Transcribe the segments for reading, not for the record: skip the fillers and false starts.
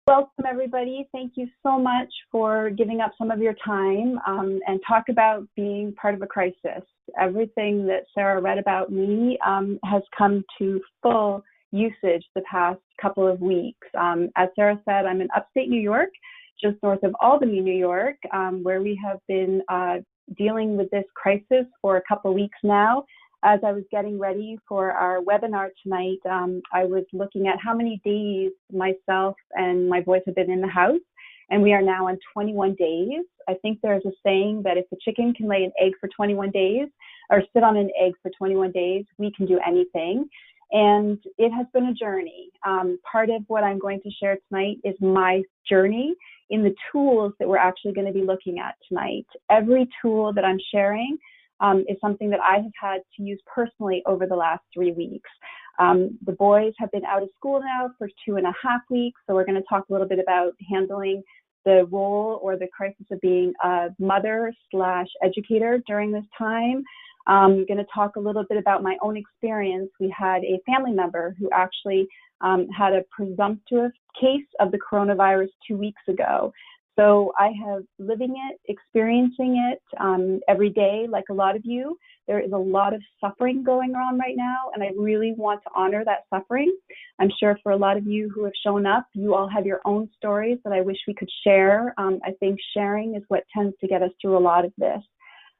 Welcome, everybody. Thank you so much for giving up some of your time and talk about being part of a crisis. Everything that Sarah read about me has come to full usage the past couple of weeks. As Sarah said, I'm in upstate New York, just north of Albany, New York, where we have been dealing with this crisis for a couple of weeks now. As I was getting ready for our webinar tonight, I was looking at how many days myself and my boys have been in the house, and we are now on 21 days. I think there's a saying that if a chicken can lay an egg for 21 days, or sit on an egg for 21 days, we can do anything. And it has been a journey. Part of what I'm going to share tonight is my journey in the tools that we're actually going to be looking at tonight. Every tool that I'm sharing is something that I have had to use personally over the last 3 weeks. The boys have been out of school now for 2.5 weeks, so we're going to talk a little bit about handling the role or the crisis of being a mother/educator during this time. I'm going to talk a little bit about my own experience. We had a family member who actually had a presumptive case of the coronavirus 2 weeks ago. So I have living it, experiencing it every day, like a lot of you. There is a lot of suffering going on right now, and I really want to honor that suffering. I'm sure for a lot of you who have shown up, you all have your own stories that I wish we could share. I think sharing is what tends to get us through a lot of this.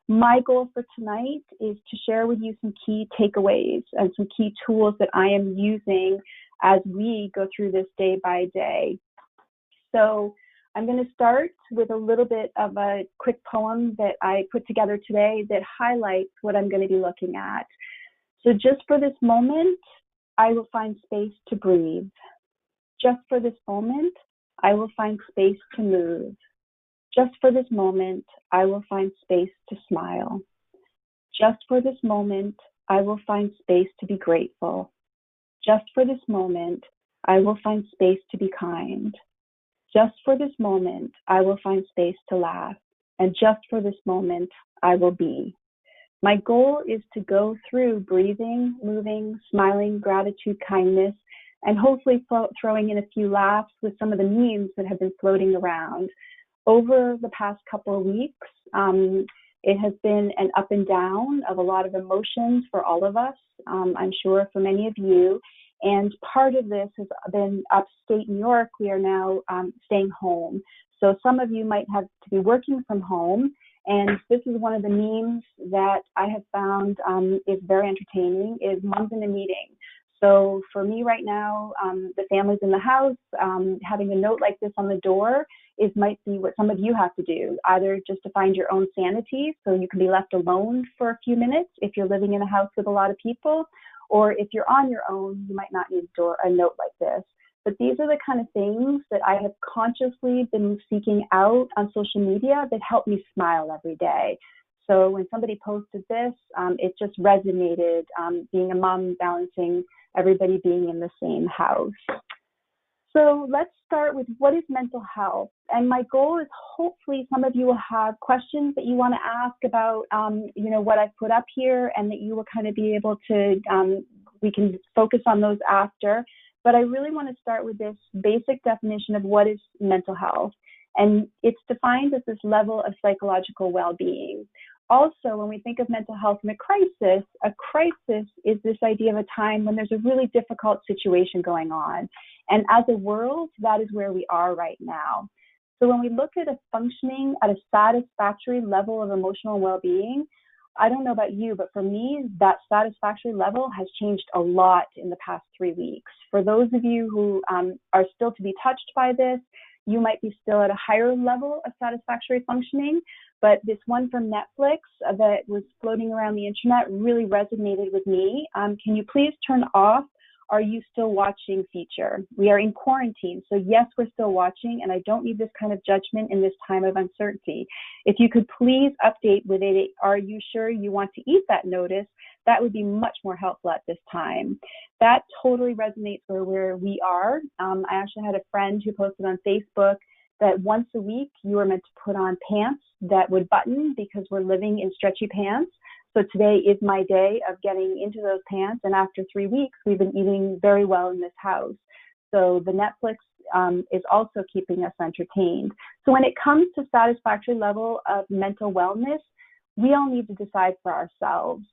My goal for tonight is to share with you some key takeaways and some key tools that I am using as we go through this day by day. So I'm going to start with a little bit of a quick poem that I put together today that highlights what I'm going to be looking at. So just for this moment, I will find space to breathe. Just for this moment, I will find space to move. Just for this moment, I will find space to smile. Just for this moment, I will find space to be grateful. Just for this moment, I will find space to be kind. Just for this moment, I will find space to laugh. And just for this moment, I will be. My goal is to go through breathing, moving, smiling, gratitude, kindness, and hopefully throwing in a few laughs with some of the memes that have been floating around. Over the past couple of weeks, it has been an up and down of a lot of emotions for all of us, I'm sure for many of you. And part of this has been upstate New York. We are now staying home. So some of you might have to be working from home. And this is one of the memes that I have found is very entertaining, is moms in a meeting. So for me right now, the family's in the house, having a note like this on the door might be what some of you have to do, either just to find your own sanity so you can be left alone for a few minutes if you're living in a house with a lot of people, or if you're on your own, you might not need a note like this. But these are the kind of things that I have consciously been seeking out on social media that help me smile every day. So when somebody posted this, it just resonated, being a mom, balancing everybody being in the same house. So let's start with what is mental health. And my goal is hopefully some of you will have questions that you want to ask about, what I've put up here, and that you will kind of be able to, we can focus on those after. But I really want to start with this basic definition of what is mental health. And it's defined as this level of psychological well-being. Also, when we think of mental health in a crisis is this idea of a time when there's a really difficult situation going on. And as a world, that is where we are right now. So when we look at a functioning at a satisfactory level of emotional well-being, I don't know about you, but for me, that satisfactory level has changed a lot in the past 3 weeks. For those of you who are still to be touched by this, you might be still at a higher level of satisfactory functioning. But this one from Netflix that was floating around the internet really resonated with me. Can you please turn off "Are you still watching" feature? We are in quarantine, so yes, we're still watching, and I don't need this kind of judgment in this time of uncertainty. If you could please update with it, "Are you sure you want to eat that" notice, that would be much more helpful at this time. That totally resonates with where we are. I actually had a friend who posted on Facebook that once a week you are meant to put on pants that would button because we're living in stretchy pants. So today is my day of getting into those pants, and after 3 weeks, we've been eating very well in this house. So the Netflix is also keeping us entertained. So when it comes to satisfactory level of mental wellness, we all need to decide for ourselves.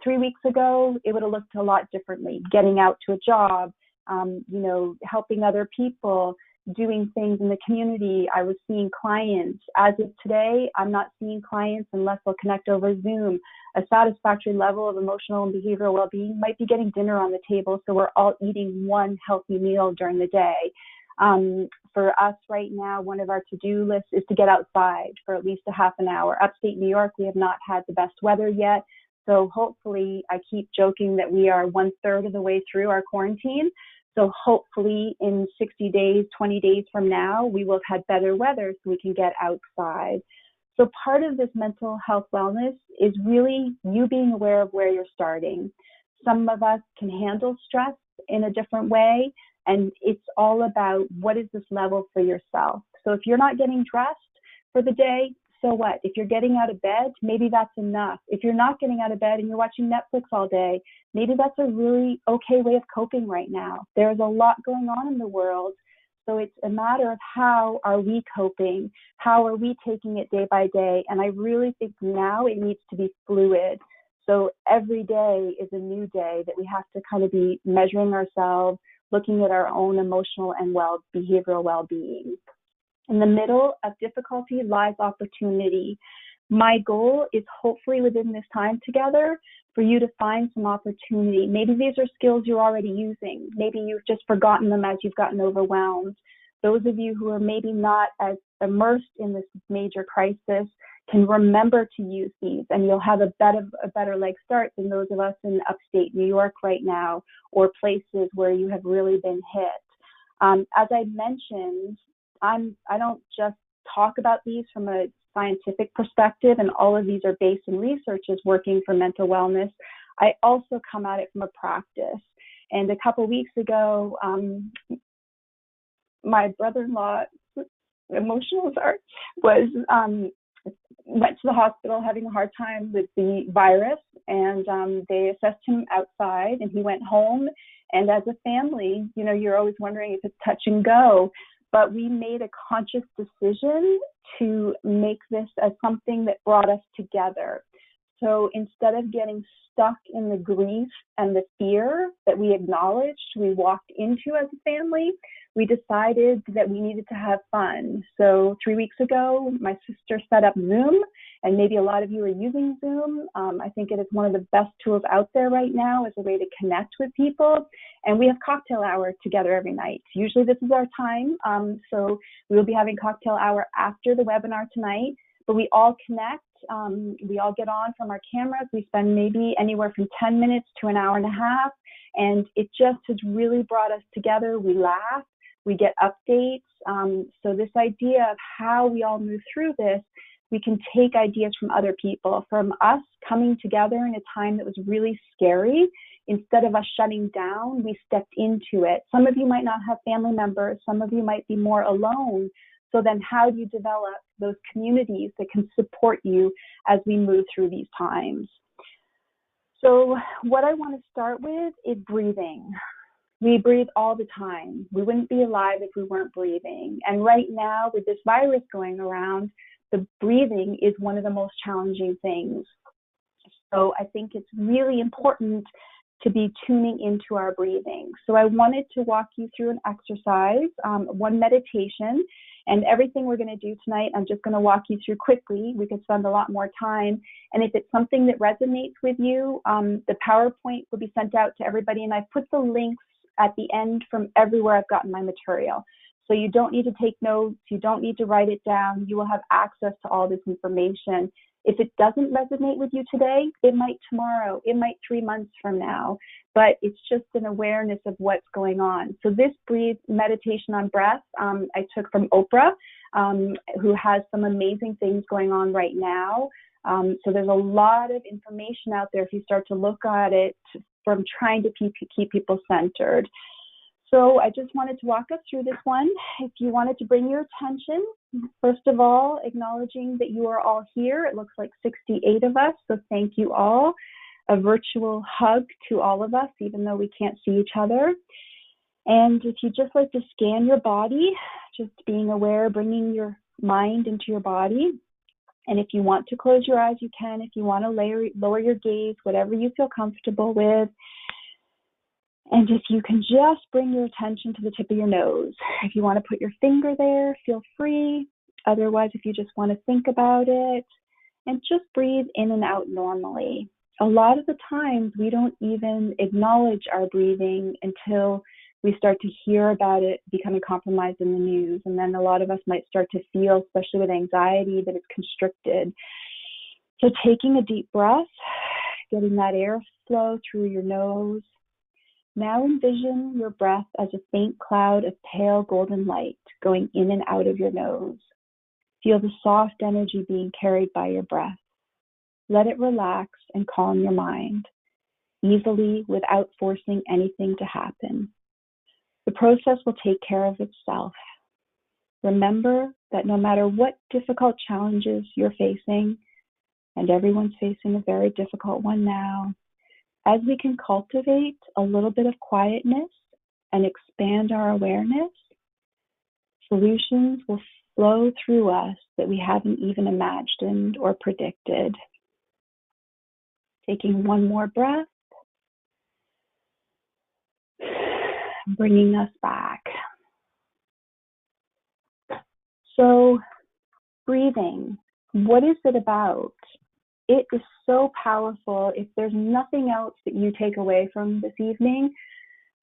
3 weeks ago, it would have looked a lot differently. Getting out to a job, helping other people, doing things in the community. I was seeing clients. As of today, I'm not seeing clients unless they'll connect over Zoom. A satisfactory level of emotional and behavioral well-being might be getting dinner on the table, so we're all eating one healthy meal during the day. For us right now, one of our to-do lists is to get outside for at least a half an hour. Upstate New York, we have not had the best weather yet, so hopefully, I keep joking that we are 1/3 of the way through our quarantine. So hopefully in 60 days, 20 days from now, we will have had better weather so we can get outside. So part of this mental health wellness is really you being aware of where you're starting. Some of us can handle stress in a different way, and it's all about what is this level for yourself. So if you're not getting dressed for the day, so what? If you're getting out of bed, maybe that's enough. If you're not getting out of bed and you're watching Netflix all day, maybe that's a really okay way of coping right now. There's a lot going on in the world. So it's a matter of how are we coping? How are we taking it day by day? And I really think now it needs to be fluid. So every day is a new day that we have to kind of be measuring ourselves, looking at our own emotional and behavioral well-being. In the middle of difficulty lies opportunity. My goal is hopefully within this time together for you to find some opportunity. Maybe these are skills you're already using. Maybe you've just forgotten them as you've gotten overwhelmed. Those of you who are maybe not as immersed in this major crisis can remember to use these, and you'll have a better leg start than those of us in upstate New York right now, or places where you have really been hit. As I mentioned, I don't just talk about these from a scientific perspective, and all of these are based in researchers working for mental wellness. I also come at it from a practice. And a couple weeks ago, my brother-in-law, emotional went to the hospital having a hard time with the virus, and they assessed him outside, and he went home. And as a family, you're always wondering if it's touch and go. But we made a conscious decision to make this as something that brought us together. So instead of getting stuck in the grief and the fear that we acknowledged, we walked into as a family, we decided that we needed to have fun. So 3 weeks ago, my sister set up Zoom, and maybe a lot of you are using Zoom. I think it is one of the best tools out there right now as a way to connect with people. And we have cocktail hour together every night. Usually this is our time. So we will be having cocktail hour after the webinar tonight, but we all connect. We all get on from our cameras. We spend maybe anywhere from 10 minutes to an hour and a half. And it just has really brought us together. We laugh, we get updates. So this idea of how we all move through this, we can take ideas from other people, from us coming together in a time that was really scary. Instead of us shutting down, we stepped into it. Some of you might not have family members. Some of you might be more alone. So then how do you develop those communities that can support you as we move through these times? So what I want to start with is breathing. We breathe all the time. We wouldn't be alive if we weren't breathing. And right now, with this virus going around, the breathing is one of the most challenging things. So I think it's really important to be tuning into our breathing. So I wanted to walk you through an exercise, one meditation, and everything we're going to do tonight, I'm just going to walk you through quickly. We could spend a lot more time. And if it's something that resonates with you, the PowerPoint will be sent out to everybody. And I put the links at the end from everywhere I've gotten my material. So you don't need to take notes. You don't need to write it down. You will have access to all this information. If it doesn't resonate with you today, it might tomorrow, it might 3 months from now, but it's just an awareness of what's going on. So this breathe meditation on breath, I took from Oprah, who has some amazing things going on right now. So there's a lot of information out there if you start to look at it from trying to keep people centered. So I just wanted to walk us through this one. If you wanted to bring your attention, first of all, acknowledging that you are all here. It looks like 68 of us, so thank you all. A virtual hug to all of us, even though we can't see each other. And if you just like to scan your body, just being aware, bringing your mind into your body. And if you want to close your eyes, you can. If you want to lower your gaze, whatever you feel comfortable with. And if you can just bring your attention to the tip of your nose. If you want to put your finger there, feel free. Otherwise, if you just want to think about it, and just breathe in and out normally. A lot of the times, we don't even acknowledge our breathing until we start to hear about it becoming compromised in the news. And then a lot of us might start to feel, especially with anxiety, that it's constricted. So taking a deep breath, getting that airflow through your nose. Now envision your breath as a faint cloud of pale golden light going in and out of your nose. Feel the soft energy being carried by your breath. Let it relax and calm your mind, easily without forcing anything to happen. The process will take care of itself. Remember that no matter what difficult challenges you're facing, and everyone's facing a very difficult one now, as we can cultivate a little bit of quietness and expand our awareness, solutions will flow through us that we haven't even imagined or predicted. Taking one more breath, bringing us back. So, breathing, what is it about? It is so powerful. If there's nothing else that you take away from this evening,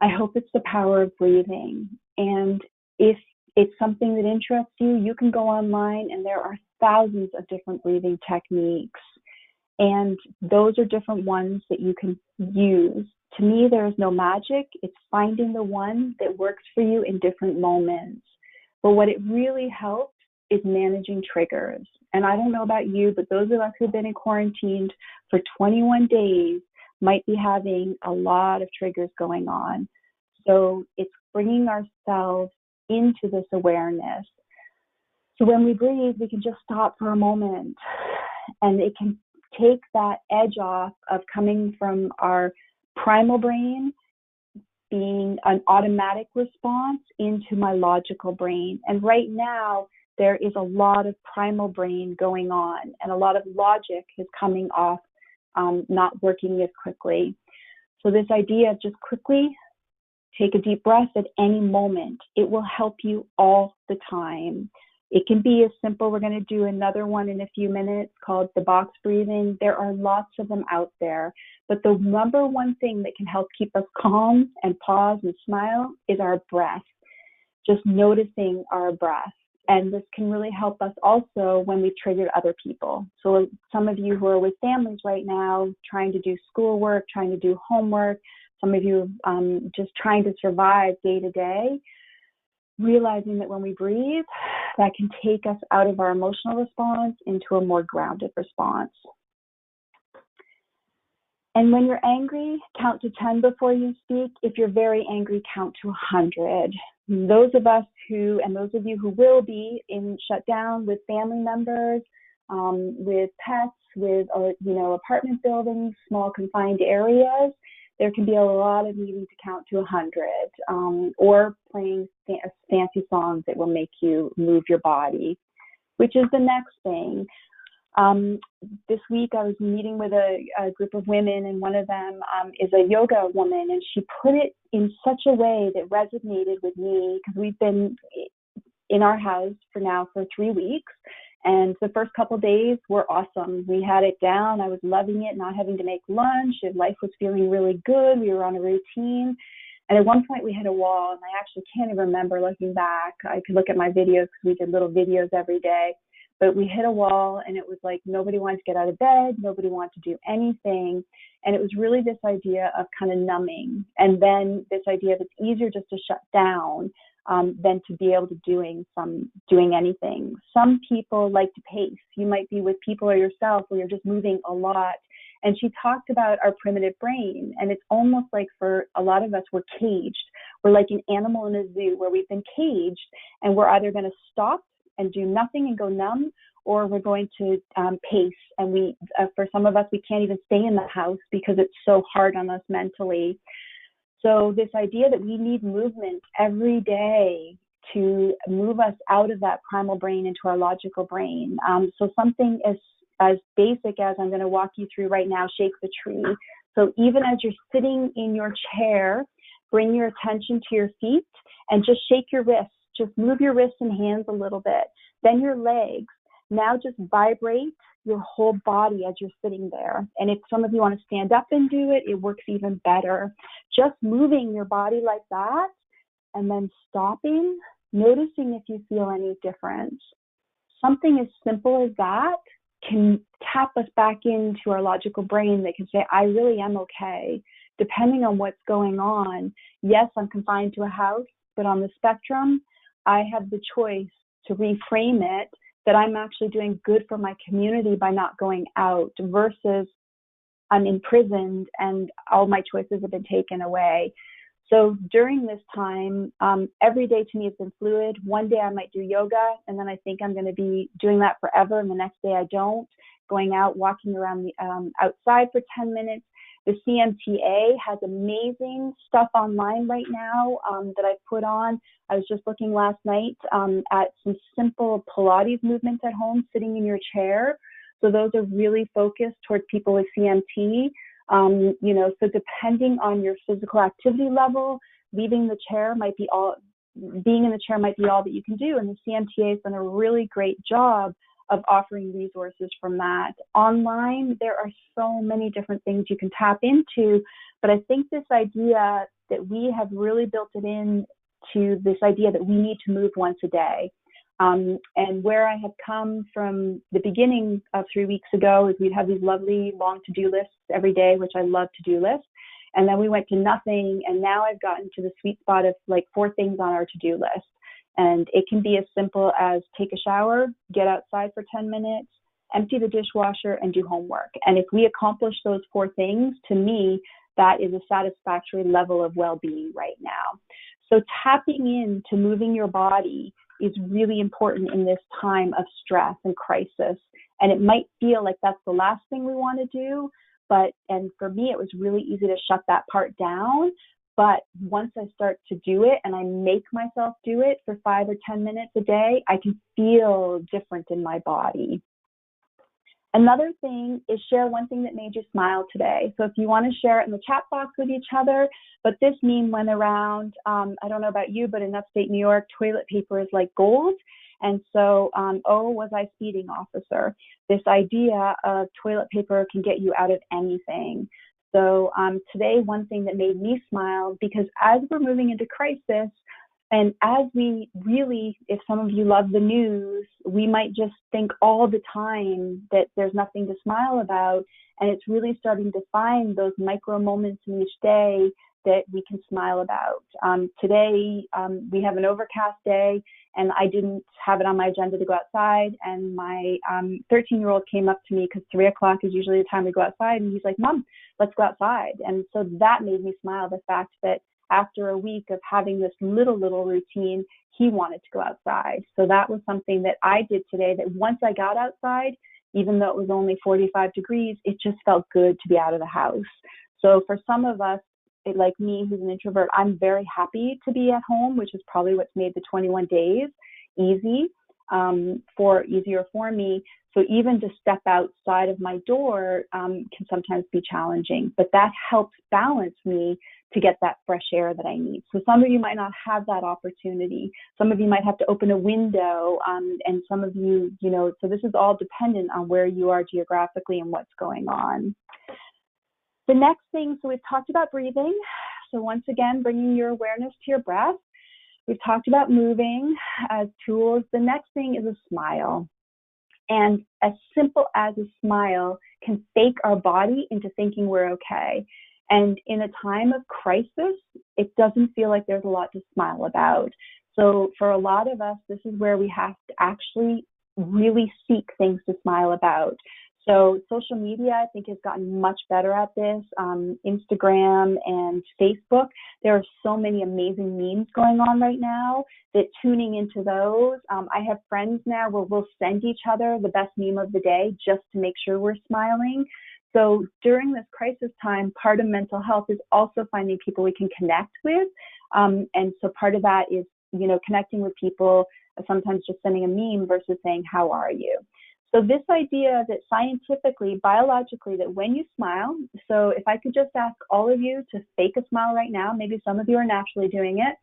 I hope it's the power of breathing. And if it's something that interests you, you can go online and there are thousands of different breathing techniques. And those are different ones that you can use. To me, there is no magic. It's finding the one that works for you in different moments. But what it really helps is managing triggers. And I don't know about you, but those of us who've been in quarantine for 21 days might be having a lot of triggers going on. So it's bringing ourselves into this awareness. So when we breathe, we can just stop for a moment, and it can take that edge off of coming from our primal brain being an automatic response into my logical brain. And right now, there is a lot of primal brain going on, and a lot of logic is coming off, not working as quickly. So this idea of just quickly take a deep breath at any moment, it will help you all the time. It can be as simple, we're going to do another one in a few minutes called the box breathing. There are lots of them out there. But the number one thing that can help keep us calm and pause and smile is our breath. Just noticing our breath. And this can really help us also when we've triggered other people. So some of you who are with families right now, trying to do schoolwork, trying to do homework, some of you just trying to survive day to day, realizing that when we breathe, that can take us out of our emotional response into a more grounded response. And when you're angry, count to 10 before you speak. If you're very angry, count to 100. Those of us who, and those of you who will be in shutdown with family members, with pets, with apartment buildings, small confined areas, there can be a lot of needing to count to 100, or playing fancy songs that will make you move your body, which is the next thing. This week I was meeting with a group of women, and one of them is a yoga woman, and she put it in such a way that resonated with me, because we've been in our house for 3 weeks. And the first couple of days were awesome. We had it down. I was loving it, not having to make lunch, and life was feeling really good. We were on a routine. And at one point we hit a wall, and I actually can't even remember looking back. I could look at my videos because we did little videos every day. But we hit a wall, and it was like nobody wanted to get out of bed. Nobody wanted to do anything. And it was really this idea of kind of numbing. And then this idea of it's easier just to shut down than to be able to doing anything. Some people like to pace. You might be with people or yourself where you're just moving a lot. And she talked about our primitive brain. And it's almost like for a lot of us, we're caged. We're like an animal in a zoo where we've been caged, and we're either going to stop and do nothing and go numb, or we're going to pace. And for some of us, we can't even stay in the house because it's so hard on us mentally. So this idea that we need movement every day to move us out of that primal brain into our logical brain. So something as basic as I'm going to walk you through right now, shake the tree. So even as you're sitting in your chair, bring your attention to your feet and just shake your wrists. Just move your wrists and hands a little bit. Then your legs. Now just vibrate your whole body as you're sitting there. And if some of you want to stand up and do it, it works even better. Just moving your body like that and then stopping, noticing if you feel any difference. Something as simple as that can tap us back into our logical brain that can say, I really am okay, depending on what's going on. Yes, I'm confined to a house, but on the spectrum, I have the choice to reframe it that I'm actually doing good for my community by not going out versus I'm imprisoned and all my choices have been taken away. So during this time, every day to me has been fluid. One day I might do yoga, and then I think I'm going to be doing that forever, and the next day I don't. Going out, walking around the outside for 10 minutes. The CMTA has amazing stuff online right now that I've put on. I was just looking last night at some simple Pilates movements at home, sitting in your chair. So those are really focused towards people with CMT. So depending on your physical activity level, leaving the chair might be all, being in the chair might be all that you can do. And the CMTA has done a really great job of offering resources from that. Online, there are so many different things you can tap into, but I think this idea that we have really built it in to this idea that we need to move once a day. And where I had come from the beginning of 3 weeks ago is we'd have these lovely long to-do lists every day, which I love to-do lists. And then we went to nothing. And now I've gotten to the sweet spot of like 4 things on our to-do list. And it can be as simple as take a shower, get outside for 10 minutes, empty the dishwasher, and do homework. And if we accomplish those 4 things, to me, that is a satisfactory level of well-being right now. So tapping into moving your body is really important in this time of stress and crisis. And it might feel like that's the last thing we want to do, and for me, it was really easy to shut that part down. But once I start to do it and I make myself do it for 5 or 10 minutes a day, I can feel different in my body. Another thing is share one thing that made you smile today. So if you want to share it in the chat box with each other, but this meme went around, I don't know about you, but in upstate New York, toilet paper is like gold. And so, oh, was I speeding, officer? This idea of toilet paper can get you out of anything. So today, one thing that made me smile, because as we're moving into crisis, and as we really, if some of you love the news, we might just think all the time that there's nothing to smile about. And it's really starting to find those micro moments in each day that we can smile about. Today, we have an overcast day, and I didn't have it on my agenda to go outside. And my 13-year-old came up to me, because 3 o'clock is usually the time we go outside. And he's like, Mom, let's go outside. And so that made me smile, the fact that after a week of having this little routine, he wanted to go outside. So that was something that I did today, that once I got outside, even though it was only 45 degrees, it just felt good to be out of the house. So for some of us, like me, who's an introvert, I'm very happy to be at home, which is probably what's made the 21 days easier for me. So even to step outside of my door can sometimes be challenging, but that helps balance me to get that fresh air that I need. So some of you might not have that opportunity. Some of you might have to open a window, and some of you, so this is all dependent on where you are geographically and what's going on. The next thing, so we've talked about breathing. So once again, bringing your awareness to your breath. We've talked about moving as tools. The next thing is a smile. And as simple as a smile can fake our body into thinking we're okay. And in a time of crisis, it doesn't feel like there's a lot to smile about. So for a lot of us, this is where we have to actually really seek things to smile about. So social media, I think, has gotten much better at this. Instagram and Facebook, there are so many amazing memes going on right now that tuning into those. I have friends now where we'll send each other the best meme of the day just to make sure we're smiling. So during this crisis time, part of mental health is also finding people we can connect with. And so part of that is, connecting with people, sometimes just sending a meme versus saying, how are you? So this idea that scientifically, biologically, that when you smile, so if I could just ask all of you to fake a smile right now, maybe some of you are naturally doing it,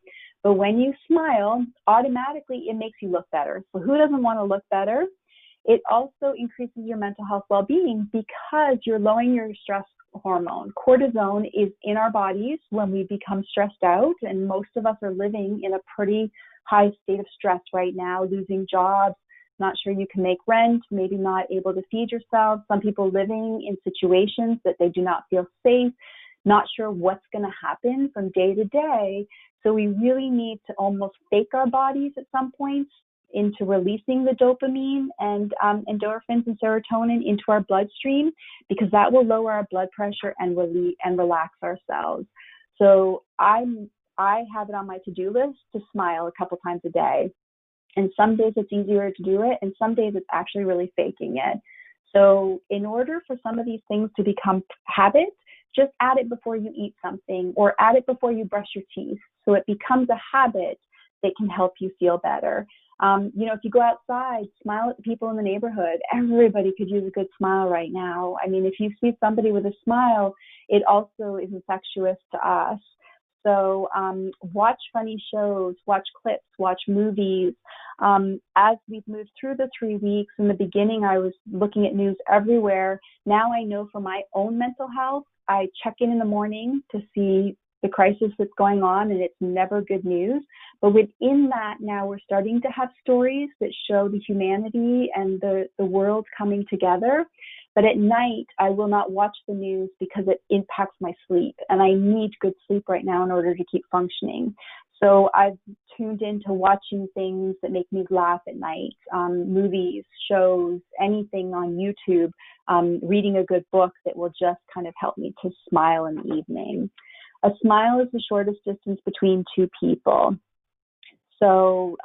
but when you smile, automatically it makes you look better. So who doesn't want to look better? It also increases your mental health well-being because you're lowering your stress hormone. Cortisone is in our bodies when we become stressed out, and most of us are living in a pretty high state of stress right now, losing jobs, not sure you can make rent, maybe not able to feed yourself, some people living in situations that they do not feel safe, not sure what's going to happen from day to day. So we really need to almost fake our bodies at some points into releasing the dopamine and endorphins and serotonin into our bloodstream, because that will lower our blood pressure and relax ourselves. So I have it on my to-do list to smile a couple times a day. And some days it's easier to do it, and some days it's actually really faking it. So in order for some of these things to become habits, just add it before you eat something or add it before you brush your teeth. So it becomes a habit that can help you feel better. If you go outside, smile at the people in the neighborhood. Everybody could use a good smile right now. I mean, if you see somebody with a smile, it also is infectious to us. So watch funny shows, watch clips, watch movies. As we've moved through the 3 weeks, in the beginning I was looking at news everywhere. Now I know for my own mental health, I check in the morning to see the crisis that's going on, and it's never good news. But within that, now we're starting to have stories that show the humanity and the world coming together. But at night, I will not watch the news because it impacts my sleep. And I need good sleep right now in order to keep functioning. So I've tuned into watching things that make me laugh at night, movies, shows, anything on YouTube, reading a good book that will just kind of help me to smile in the evening. A smile is the shortest distance between two people. So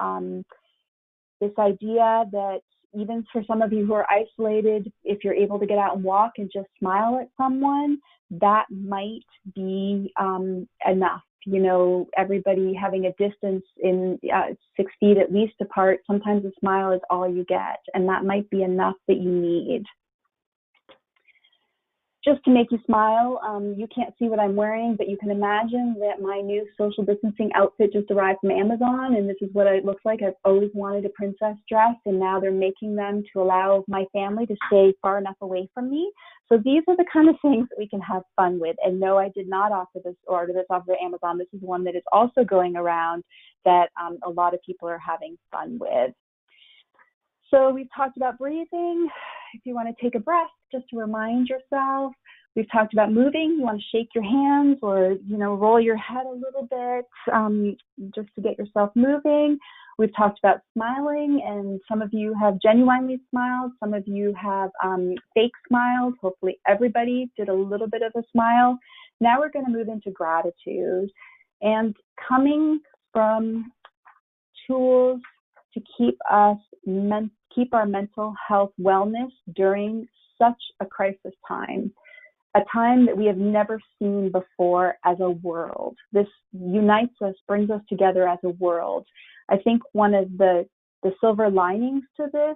this idea that even for some of you who are isolated, if you're able to get out and walk and just smile at someone, that might be enough. Everybody having a distance in 6 feet at least apart, sometimes a smile is all you get, and that might be enough that you need. Just to make you smile, you can't see what I'm wearing, but you can imagine that my new social distancing outfit just arrived from Amazon, and this is what it looks like. I've always wanted a princess dress, and now they're making them to allow my family to stay far enough away from me. So these are the kind of things that we can have fun with. And no, I did not order this off of Amazon. This is one that is also going around that a lot of people are having fun with. So we've talked about breathing. If you want to take a breath, just to remind yourself. We've talked about moving. You want to shake your hands or, roll your head a little bit just to get yourself moving. We've talked about smiling, and some of you have genuinely smiled. Some of you have fake smiles. Hopefully everybody did a little bit of a smile. Now we're going to move into gratitude and coming from tools to keep our mental health wellness during such a crisis time, a time that we have never seen before as a world. This unites us, brings us together as a world. I think one of the silver linings to this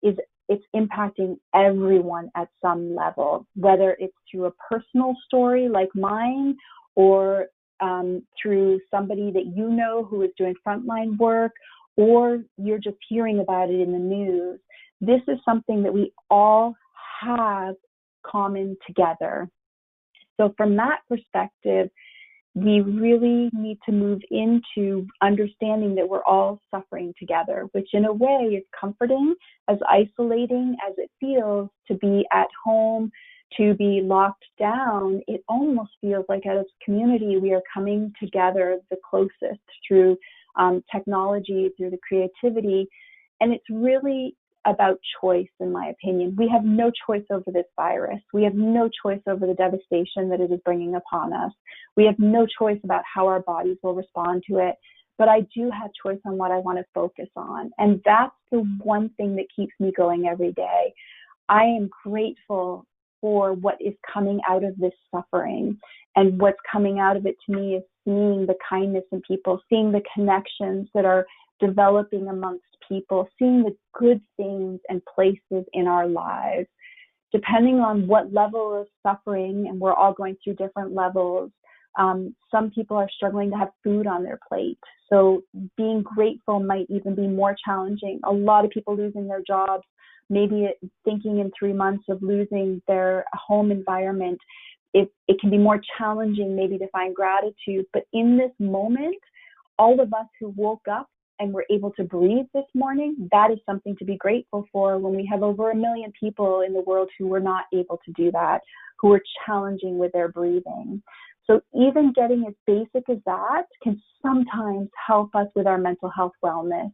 is it's impacting everyone at some level, whether it's through a personal story like mine or through somebody that you know who is doing frontline work, or you're just hearing about it in the news. This is something that we all have common together. So from that perspective, we really need to move into understanding that we're all suffering together, which in a way is comforting, as isolating as it feels to be at home, to be locked down. It almost feels like as a community, we are coming together the closest through technology, through the creativity. And it's really about choice, in my opinion. We have no choice over this virus. We have no choice over the devastation that it is bringing upon us. We have no choice about how our bodies will respond to it. But I do have choice on what I want to focus on. And that's the one thing that keeps me going every day. I am grateful for what is coming out of this suffering. And what's coming out of it to me is seeing the kindness in people, seeing the connections that are developing amongst people, seeing the good things and places in our lives. Depending on what level of suffering, and we're all going through different levels, some people are struggling to have food on their plate. So being grateful might even be more challenging. A lot of people losing their jobs, maybe thinking in 3 months of losing their home environment. It can be more challenging maybe to find gratitude. But in this moment, all of us who woke up and were able to breathe this morning, that is something to be grateful for, when we have over 1 million people in the world who were not able to do that, who are challenging with their breathing. So even getting as basic as that can sometimes help us with our mental health wellness,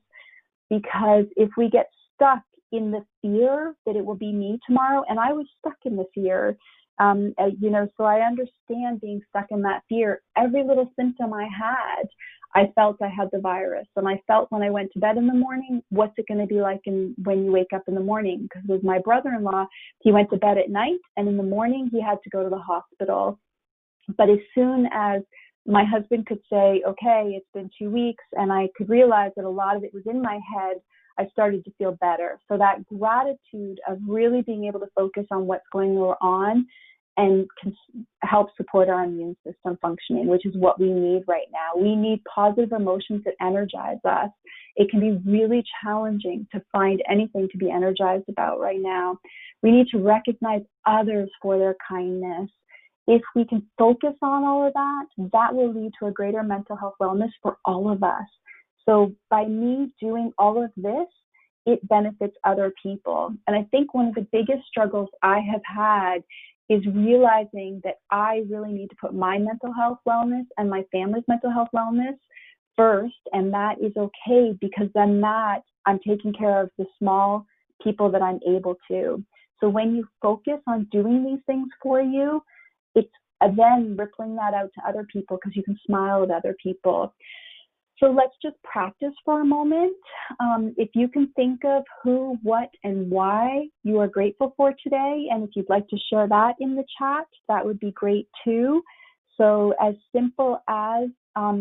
because if we get stuck in the fear that it will be me tomorrow, and I was stuck in the fear, so I understand being stuck in that fear. Every little symptom I had, I felt I had the virus. And I felt when I went to bed in the morning, what's it going to be like when you wake up in the morning? Because with my brother-in-law, he went to bed at night, and in the morning he had to go to the hospital. But as soon as my husband could say, okay, it's been 2 weeks, and I could realize that a lot of it was in my head, I started to feel better. So that gratitude of really being able to focus on what's going on and can help support our immune system functioning, which is what we need right now. We need positive emotions that energize us. It can be really challenging to find anything to be energized about right now. We need to recognize others for their kindness. If we can focus on all of that, that will lead to a greater mental health wellness for all of us. So by me doing all of this, it benefits other people. And I think one of the biggest struggles I have had is realizing that I really need to put my mental health wellness and my family's mental health wellness first. And that is okay, because then that I'm taking care of the small people that I'm able to. So when you focus on doing these things for you, it's then rippling that out to other people, because you can smile at other people. So let's just practice for a moment. If you can think of who, what, and why you are grateful for today, and if you'd like to share that in the chat, that would be great too. So as simple as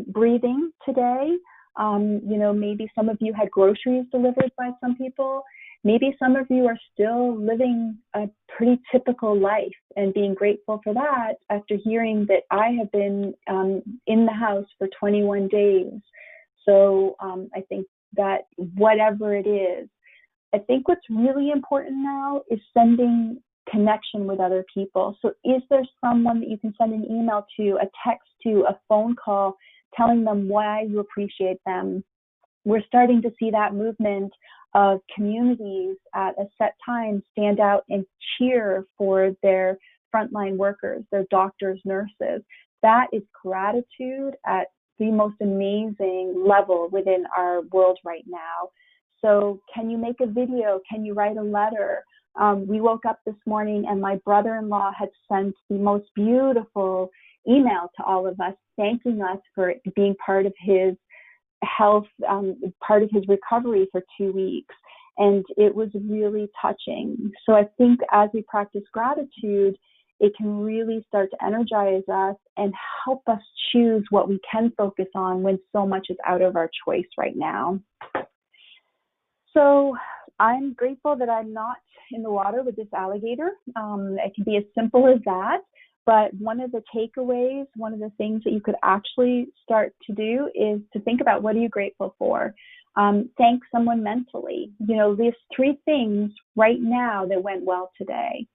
breathing today, maybe some of you had groceries delivered by some people. Maybe some of you are still living a pretty typical life and being grateful for that after hearing that I have been in the house for 21 days. So I think that whatever it is, I think what's really important now is sending connection with other people. So is there someone that you can send an email to, a text to, a phone call, telling them why you appreciate them? We're starting to see that movement of communities at a set time stand out and cheer for their frontline workers, their doctors, nurses. That is gratitude at the most amazing level within our world right now. So can you make a video? Can you write a letter? We woke up this morning and my brother-in-law had sent the most beautiful email to all of us, thanking us for being part of his health, part of his recovery for 2 weeks. And it was really touching. So I think as we practice gratitude, it can really start to energize us and help us choose what we can focus on when so much is out of our choice right now. So I'm grateful that I'm not in the water with this alligator. It can be as simple as that. But one of the takeaways, one of the things that you could actually start to do is to think about, what are you grateful for? Thank someone mentally. There's 3 things right now that went well today.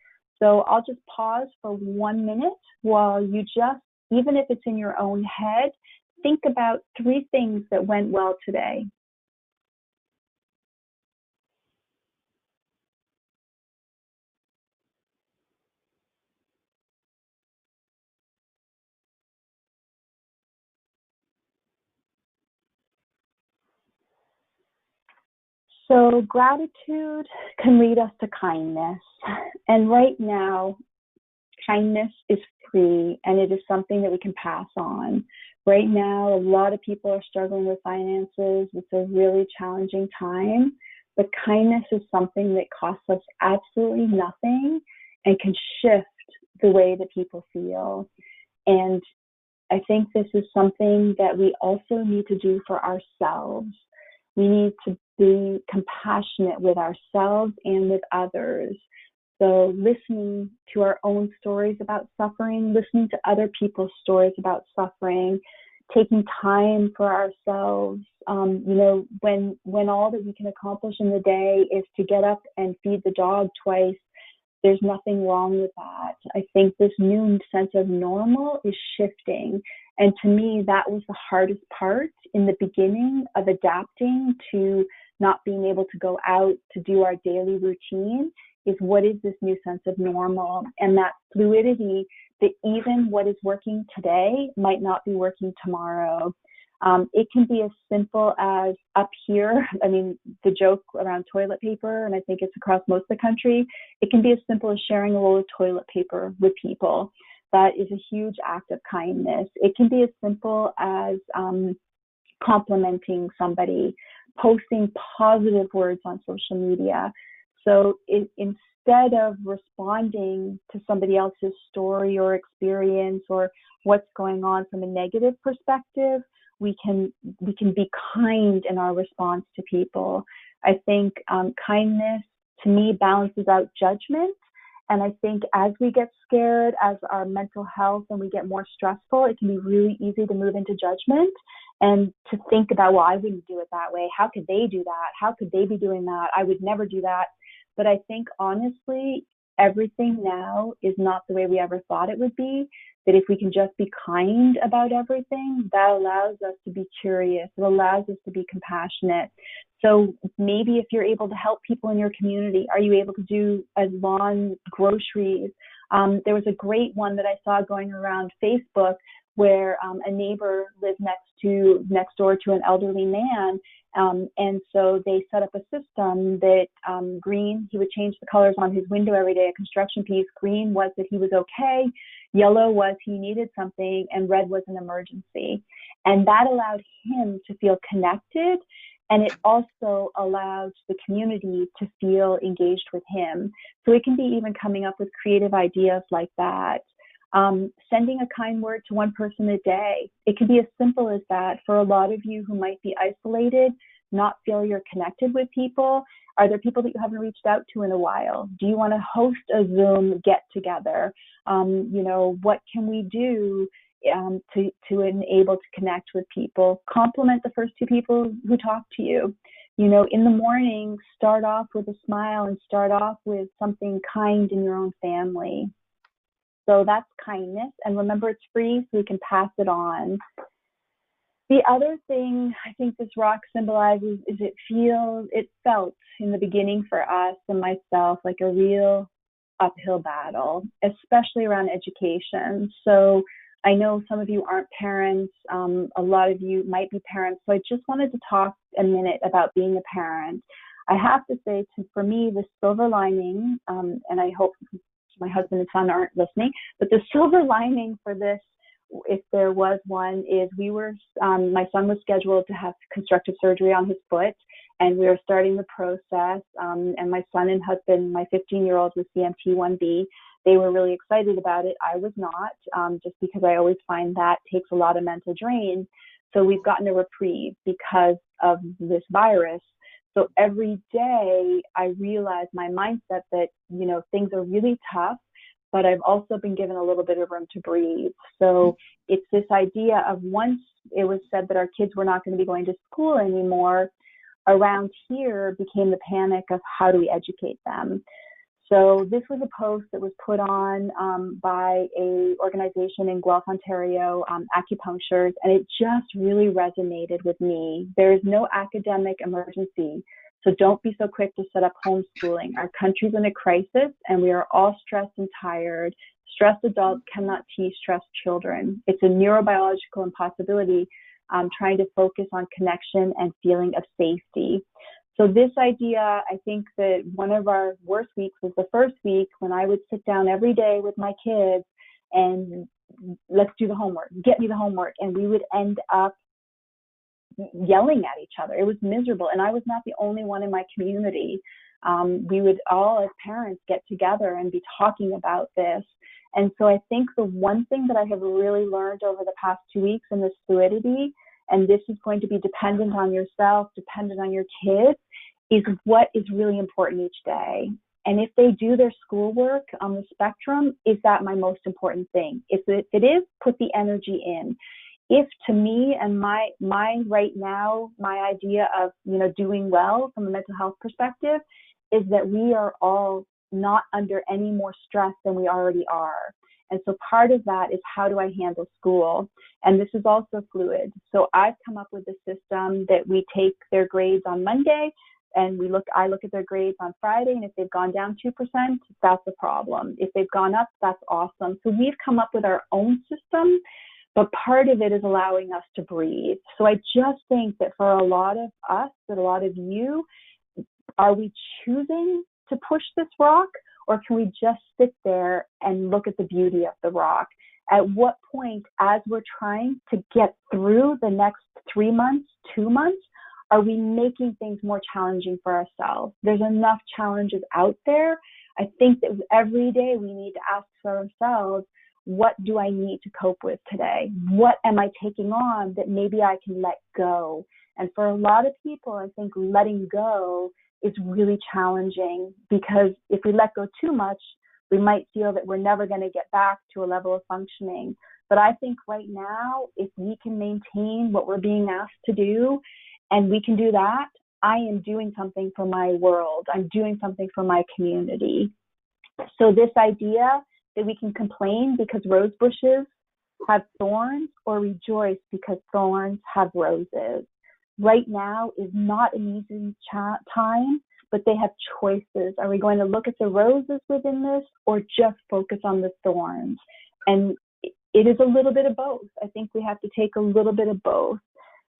So I'll just pause for 1 minute while you just, even if it's in your own head, think about 3 things that went well today. So gratitude can lead us to kindness. And right now, kindness is free, and it is something that we can pass on. Right now, a lot of people are struggling with finances. It's a really challenging time, but kindness is something that costs us absolutely nothing, and can shift the way that people feel. And I think this is something that we also need to do for ourselves. We need to be compassionate with ourselves and with others. So listening to our own stories about suffering, listening to other people's stories about suffering, taking time for ourselves. When all that we can accomplish in the day is to get up and feed the dog twice, there's nothing wrong with that. I think this new sense of normal is shifting. And to me, that was the hardest part in the beginning of adapting to not being able to go out to do our daily routine, is what is this new sense of normal? And that fluidity, that even what is working today might not be working tomorrow. It can be as simple as up here, the joke around toilet paper, and I think it's across most of the country, it can be as simple as sharing a roll of toilet paper with people. That is a huge act of kindness. It can be as simple as complimenting somebody, posting positive words on social media. So instead of responding to somebody else's story or experience or what's going on from a negative perspective, we can be kind in our response to people. I think kindness, to me, balances out judgment. And I think as we get scared, as our mental health and we get more stressful, it can be really easy to move into judgment and to think about, well, I wouldn't do it that way. How could they do that? How could they be doing that? I would never do that. But I think, honestly, everything now is not the way we ever thought it would be. That if we can just be kind about everything, that allows us to be curious. It allows us to be compassionate. So maybe if you're able to help people in your community, are you able to do lawn groceries? There was a great one that I saw going around Facebook where a neighbor lived next door to an elderly man. And so they set up a system that green, he would change the colors on his window every day, a construction piece. Green was that he was okay. Yellow was he needed something, and red was an emergency. And that allowed him to feel connected, and it also allowed the community to feel engaged with him. So it can be even coming up with creative ideas like that. Sending a kind word to one person a day. It can be as simple as that. For a lot of you who might be isolated, not feel you're connected with people, are there people that you haven't reached out to in a while? Do you want to host a Zoom get together? What can we do to enable to connect with people? Compliment the first two people who talk to you. In the morning, start off with a smile and start off with something kind in your own family. So that's kindness. And remember, it's free, so we can pass it on. The other thing I think this rock symbolizes is it felt in the beginning for us and myself like a real uphill battle, especially around education. So I know some of you aren't parents. A lot of you might be parents. So I just wanted to talk a minute about being a parent. I have to say, for me, the silver lining, and I hope my husband and son aren't listening, but the silver lining for this, if there was one, is my son was scheduled to have constructive surgery on his foot, and we were starting the process. And my son and husband, my 15-year-old with CMT 1B, they were really excited about it. I was not, just because I always find that takes a lot of mental drain. So we've gotten a reprieve because of this virus. So every day I realize my mindset that, things are really tough, but I've also been given a little bit of room to breathe. So it's this idea of, once it was said that our kids were not going to be going to school anymore, around here became the panic of how do we educate them. So this was a post that was put on by a organization in Guelph, Ontario, acupuncturists, and it just really resonated with me. There is no academic emergency, so don't be so quick to set up homeschooling. Our country's in a crisis, and we are all stressed and tired. Stressed adults cannot teach stressed children. It's a neurobiological impossibility, trying to focus on connection and feeling of safety. So this idea, I think that one of our worst weeks was the first week when I would sit down every day with my kids and let's do the homework, get me the homework. And we would end up yelling at each other. It was miserable. And I was not the only one in my community. We would all, as parents, get together and be talking about this. And so I think the one thing that I have really learned over the past 2 weeks in this fluidity, and this is going to be dependent on yourself, dependent on your kids, is what is really important each day. And if they do their schoolwork on the spectrum, is that my most important thing? If it is, put the energy in. If to me and my right now, my idea of, doing well from a mental health perspective is that we are all not under any more stress than we already are. And so part of that is, how do I handle school? And this is also fluid. So I've come up with a system that we take their grades on Monday, and I look at their grades on Friday, and if they've gone down 2%, that's a problem. If they've gone up, that's awesome. So we've come up with our own system, but part of it is allowing us to breathe. So I just think that for a lot of us, that a lot of you, are we choosing to push this rock, or can we just sit there and look at the beauty of the rock? At what point, as we're trying to get through the next 3 months, 2 months, are we making things more challenging for ourselves? There's enough challenges out there. I think that every day we need to ask ourselves, what do I need to cope with today? What am I taking on that maybe I can let go? And for a lot of people, I think letting go is really challenging, because if we let go too much, we might feel that we're never going to get back to a level of functioning. But I think right now, if we can maintain what we're being asked to do, and we can do that, I am doing something for my world. I'm doing something for my community. So this idea that we can complain because rose bushes have thorns, or rejoice because thorns have roses, right now is not an easy time, but they have choices. Are we going to look at the roses within this, or just focus on the thorns? And it is a little bit of both. I think we have to take a little bit of both.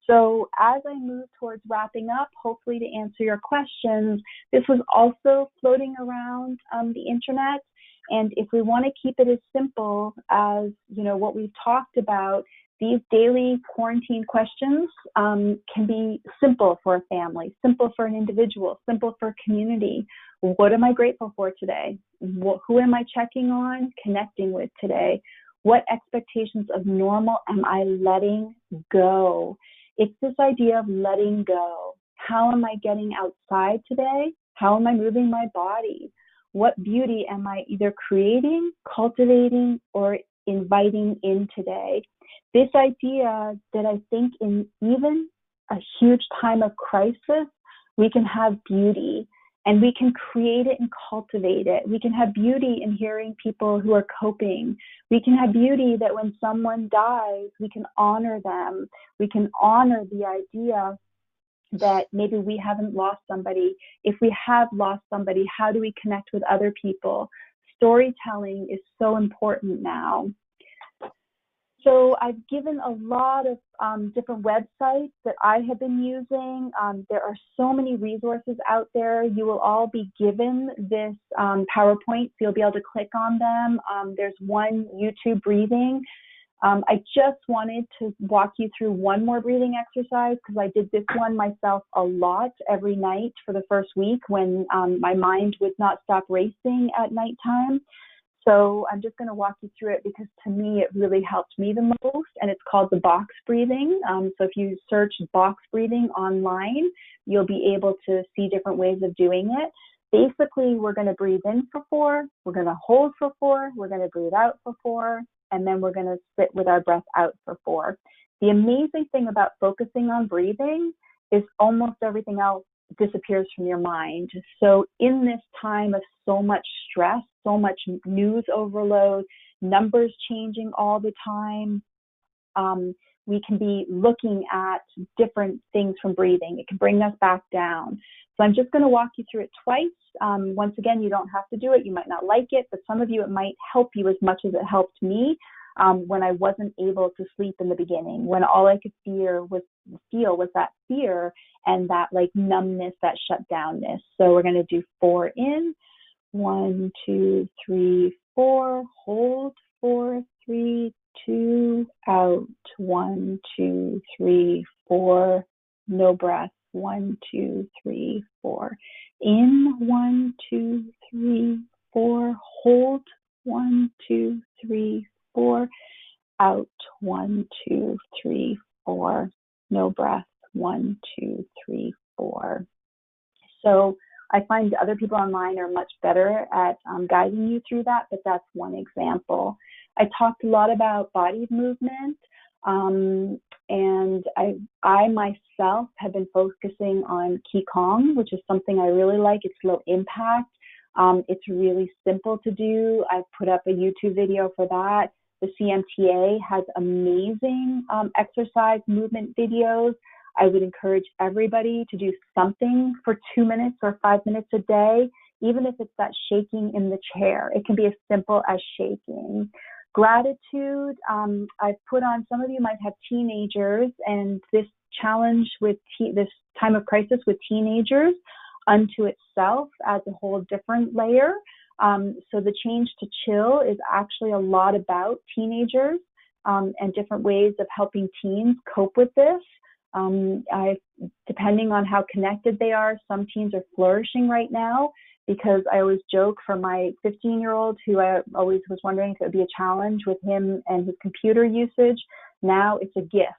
So as I move towards wrapping up, hopefully to answer your questions, this was also floating around the internet. And if we want to keep it as simple as, what we've talked about, these daily quarantine questions can be simple for a family, simple for an individual, simple for a community. What am I grateful for today? Who am I checking on, connecting with today? What expectations of normal am I letting go? It's this idea of letting go. How am I getting outside today? How am I moving my body? What beauty am I either creating, cultivating, or inviting in today? This idea that I think in even a huge time of crisis, we can have beauty, and we can create it and cultivate it. We can have beauty in hearing people who are coping. We can have beauty that when someone dies, we can honor them. We can honor the idea that maybe we haven't lost somebody. If we have lost somebody, how do we connect with other people? Storytelling is so important now. So I've given a lot of different websites that I have been using. There are so many resources out there. You will all be given this PowerPoint, so you'll be able to click on them. There's one YouTube breathing. I just wanted to walk you through one more breathing exercise, because I did this one myself a lot every night for the first week when my mind would not stop racing at nighttime. So I'm just going to walk you through it, because to me it really helped me the most, and it's called the box breathing. So if you search box breathing online, you'll be able to see different ways of doing it. Basically, we're going to breathe in for 4, we're going to hold for 4, we're going to breathe out for 4, and then we're going to sit with our breath out for 4. The amazing thing about focusing on breathing is almost everything else disappears from your mind. So in this time of so much stress, so much news overload, numbers changing all the time, we can be looking at different things from breathing. It can bring us back down. So I'm just going to walk you through it twice. Once again, you don't have to do it. You might not like it, but some of you, it might help you as much as it helped me when I wasn't able to sleep in the beginning, when all I could feel was that fear and that like numbness, that shutdownness. So we're going to do 4 in, 1, 2, 3, 4, hold, 4, 3, 2, out, 1, 2, 3, 4, no breath, 1, 2, 3, 4, In, 1, 2, 3, 4. Hold, 1, 2, 3, 4. Out, 1, 2, 3, 4. No breath, 1, 2, 3, 4. So I find other people online are much better at guiding you through that, but that's one example. I talked a lot about body movement, and I myself have been focusing on Qigong, which is something I really like. It's low impact. It's really simple to do. I've put up a YouTube video for that. The CMTA has amazing exercise movement videos. I would encourage everybody to do something for 2 minutes or 5 minutes a day, even if it's that shaking in the chair. It can be as simple as shaking. Gratitude, I've put on, some of you might have teenagers, and this challenge with this time of crisis with teenagers unto itself adds a whole different layer. So the change to chill is actually a lot about teenagers and different ways of helping teens cope with this. Depending on how connected they are, some teens are flourishing right now, because I always joke for my 15-year-old, who I always was wondering if it would be a challenge with him and his computer usage. Now it's a gift.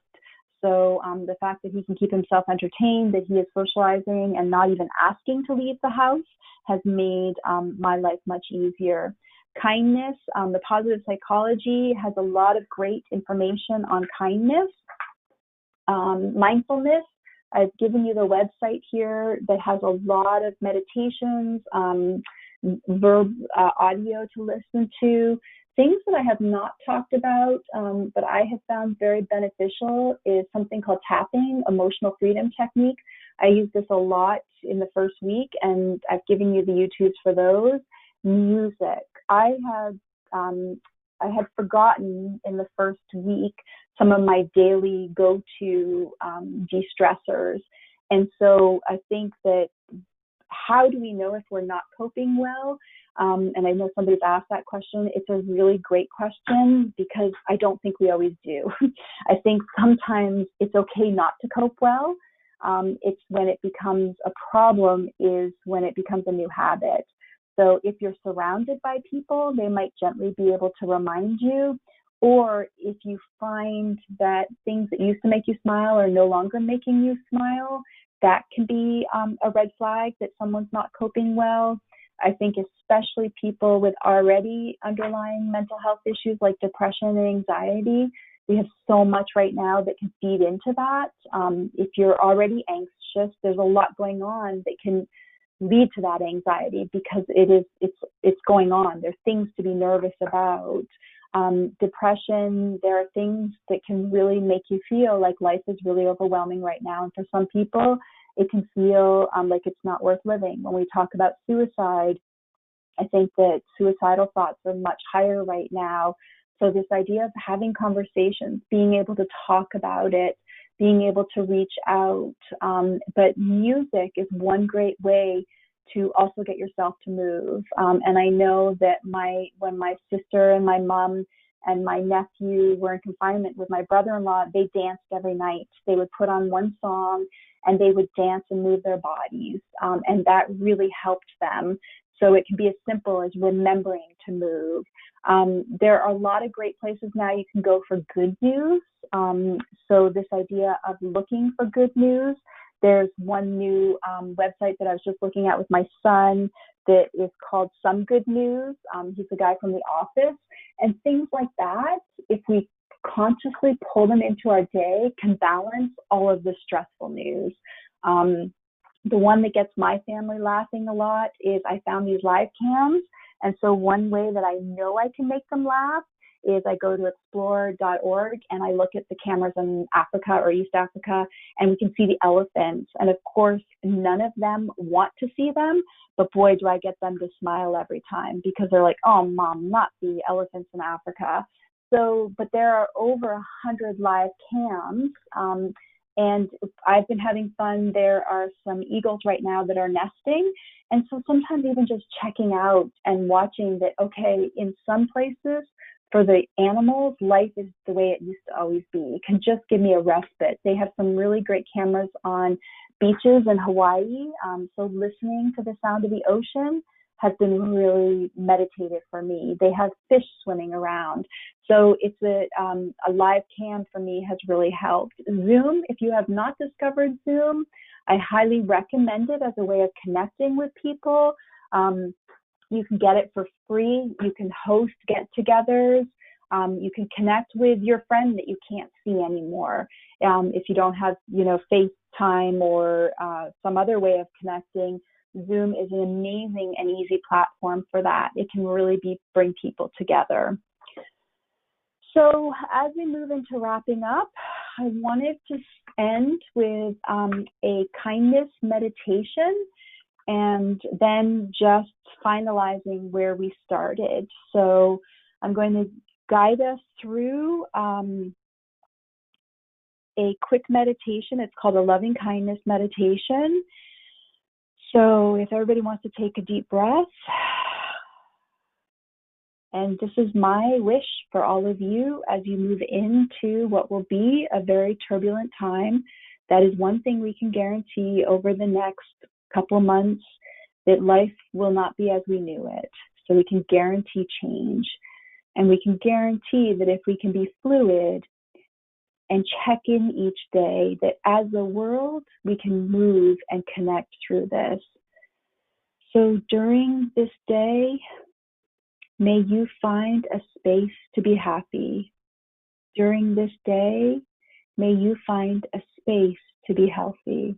So the fact that he can keep himself entertained, that he is socializing and not even asking to leave the house, has made my life much easier. Kindness, the positive psychology has a lot of great information on kindness. Mindfulness, I've given you the website here that has a lot of meditations, audio to listen to. Things that I have not talked about, but I have found very beneficial, is something called tapping, emotional freedom technique. I use this a lot in the first week, and I've given you the YouTubes for those. Music. I had forgotten in the first week some of my daily go-to de-stressors. And so I think that, how do we know if we're not coping well? And I know somebody's asked that question. It's a really great question, because I don't think we always do. I think sometimes it's okay not to cope well. It's when it becomes a problem is when it becomes a new habit. So if you're surrounded by people, they might gently be able to remind you. Or if you find that things that used to make you smile are no longer making you smile, that can be a red flag that someone's not coping well. I think especially people with already underlying mental health issues like depression and anxiety, we have so much right now that can feed into that. If you're already anxious, there's a lot going on that can lead to that anxiety, because it's going on. There's things to be nervous about. Depression, there are things that can really make you feel like life is really overwhelming right now. And for some people, it can feel like it's not worth living. When we talk about suicide, I think that suicidal thoughts are much higher right now. So this idea of having conversations, being able to talk about it, being able to reach out. But music is one great way to also get yourself to move. And I know that when my sister and my mom and my nephew were in confinement with my brother-in-law, they danced every night. They would put on one song and they would dance and move their bodies. And that really helped them. So it can be as simple as remembering to move. There are a lot of great places now you can go for good news. So this idea of looking for good news, there's one new website that I was just looking at with my son that is called Some Good News. He's a guy from The Office. And things like that, if we consciously pull them into our day, can balance all of the stressful news. The one that gets my family laughing a lot is I found these live cams. And so one way that I know I can make them laugh is I go to explore.org and I look at the cameras in Africa or East Africa, and we can see the elephants. And of course, none of them want to see them, but boy, do I get them to smile every time, because they're like, oh, Mom, not the elephants in Africa. So, but there are over 100 live cams, and I've been having fun. There are some eagles right now that are nesting. And so sometimes even just checking out and watching that, okay, in some places, for the animals, life is the way it used to always be. It can just give me a respite. They have some really great cameras on beaches in Hawaii. So listening to the sound of the ocean has been really meditative for me. They have fish swimming around. So it's a live cam for me has really helped. Zoom, if you have not discovered Zoom, I highly recommend it as a way of connecting with people. You can get it for free. You can host get-togethers. You can connect with your friend that you can't see anymore. If you don't have, FaceTime or some other way of connecting, Zoom is an amazing and easy platform for that. It can really bring people together. So as we move into wrapping up, I wanted to end with a kindness meditation and then just finalizing where we started. So I'm going to guide us through a quick meditation. It's called a loving kindness meditation. So if everybody wants to take a deep breath, and this is my wish for all of you as you move into what will be a very turbulent time. That is one thing we can guarantee over the next couple of months, that life will not be as we knew it. So we can guarantee change. And we can guarantee that if we can be fluid and check in each day, that as a world, we can move and connect through this. So during this day, may you find a space to be happy. During this day, may you find a space to be healthy.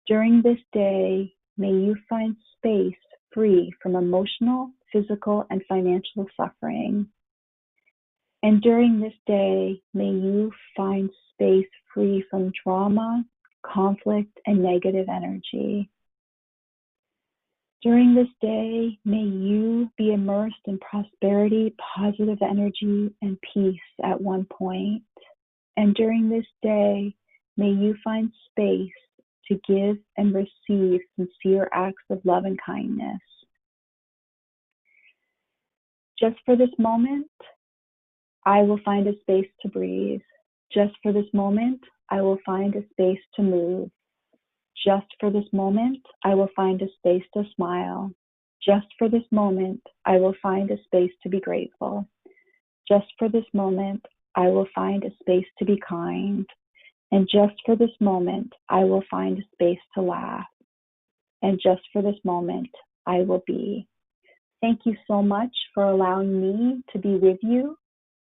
During this day, may you find space free from emotional, physical, and financial suffering. And during this day, may you find space free from trauma, conflict, and negative energy. During this day, may you be immersed in prosperity, positive energy, and peace at one point. And during this day, may you find space to give and receive sincere acts of love and kindness. Just for this moment, I will find a space to breathe. Just for this moment, I will find a space to move. Just for this moment, I will find a space to smile. Just for this moment, I will find a space to be grateful. Just for this moment, I will find a space to be kind. And just for this moment, I will find a space to laugh. And just for this moment, I will be. Thank you so much for allowing me to be with you.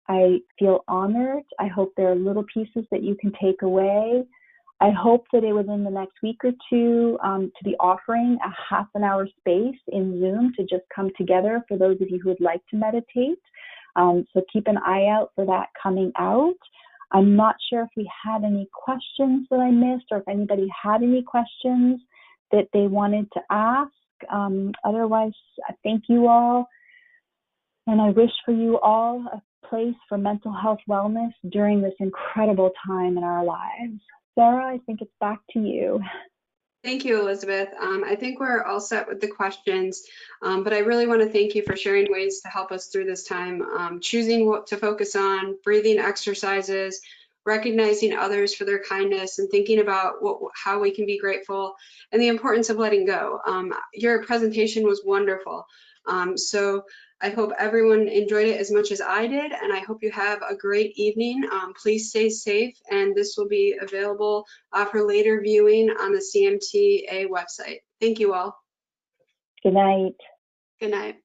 I feel honored. I hope there are little pieces that you can take away. I hope that within the next week or two to be offering a half an hour space in Zoom to just come together for those of you who would like to meditate. So keep an eye out for that coming out. I'm not sure if we had any questions that I missed or if anybody had any questions that they wanted to ask. Otherwise, thank you all. And I wish for you all a place for mental health wellness during this incredible time in our lives. Sarah, I think it's back to you. Thank you, Elizabeth. I think we're all set with the questions, but I really want to thank you for sharing ways to help us through this time, choosing what to focus on, breathing exercises, recognizing others for their kindness, and thinking about how we can be grateful, and the importance of letting go. Your presentation was wonderful. So I hope everyone enjoyed it as much as I did, and I hope you have a great evening. Please stay safe, and this will be available for later viewing on the CMTA website. Thank you all. Good night. Good night.